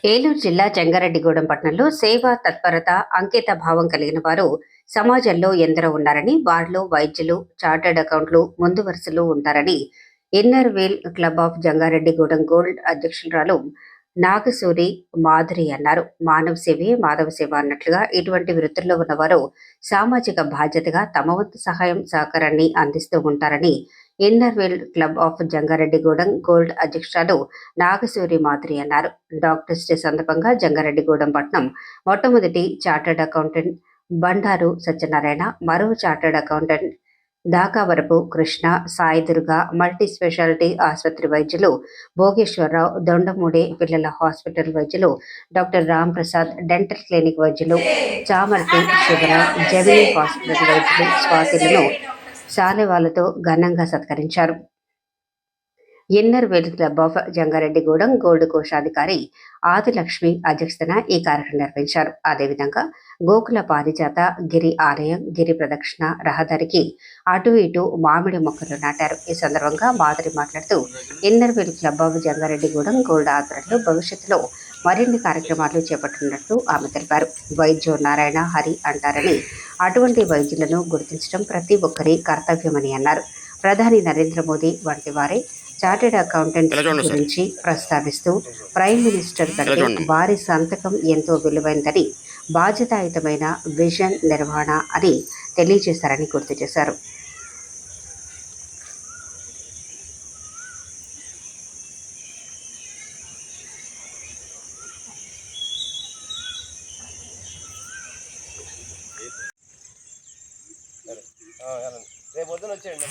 ఏలూరు జిల్లా జంగారెడ్డిగూడెం పట్టణంలో సేవా తత్పరత, అంకిత భావం కలిగిన వారు సమాజంలో ఎందరో ఉన్నారని, వారిలో వైద్యులు, చార్టర్డ్ అకౌంట్లు ముందు వరుసలో ఉంటారని inner wheel club of Jangareddygudem gold అధ్యక్షురాలు నాగసూరి మాధురి అన్నారు. మానవ సేవే మాధవ సేవ అన్నట్లుగా ఇటువంటి వృత్తుల్లో ఉన్నవారు సామాజిక బాధ్యతగా తమ వంతు సహాయం సహకారాన్ని అందిస్తూ ఉంటారని inner wheel club of Jangareddygudem gold అధ్యక్షురాలు నాగసూరి మాధురి అన్నారు. డాక్టర్స్ డే సందర్భంగా జంగారెడ్డిగూడెం పట్టణం మొట్టమొదటి చార్టర్డ్ అకౌంటెంట్ బండారు సత్యనారాయణ, మరో chartered accountant Dakavarapu Krishna, Saidurga multi speciality ఆసుపత్రి వైద్యులు భోగేశ్వరరావు, దొండమూడి పిల్లల హాస్పిటల్ వైద్యులు doctor Ram Prasad, dental clinic వైద్యులు చామర్తి శివరాం, జెమినీ హాస్పిటల్ వైద్యులు స్వాతిలను శాలువాలతో ఘనంగా సత్కరించారు. Inner wheel club of Jangareddygudem gold కోశాధికారి ఆదిలక్ష్మి అధ్యక్షతన ఈ కార్యక్రమం నిర్వహించారు. అదేవిధంగా గోకుల పారిజాత గిరి ఆలయం గిరి ప్రదక్షిణ రహదారికి అటు ఇటు మామిడి మొక్కలు నాటారు. ఈ సందర్భంగా మాధురి మాట్లాడుతూ inner wheel club of Jangareddygudem gold ఆధ్వర్యంలో భవిష్యత్తులో మరిన్ని కార్యక్రమాలు చేపట్టనున్నట్లు ఆమె తెలిపారు. వైద్యో నారాయణ హరి అంటారని, అటువంటి వైద్యులను గుర్తించడం ప్రతి ఒక్కరి కర్తవ్యమని అన్నారు. ప్రధాని నరేంద్ర మోదీ వంటి వారే చార్టెడ్ అకౌంటెంట్ గురించి ప్రస్తావిస్తూ ప్రైమ్ మినిస్టర్ కంటే వారి సంతకం ఎంతో విలువైందని, బాధ్యతాయుతమైన విజన్ నిర్వహణ అని తెలియజేశారని గుర్తు చేశారు. రేపు పొద్దున వచ్చేయండి.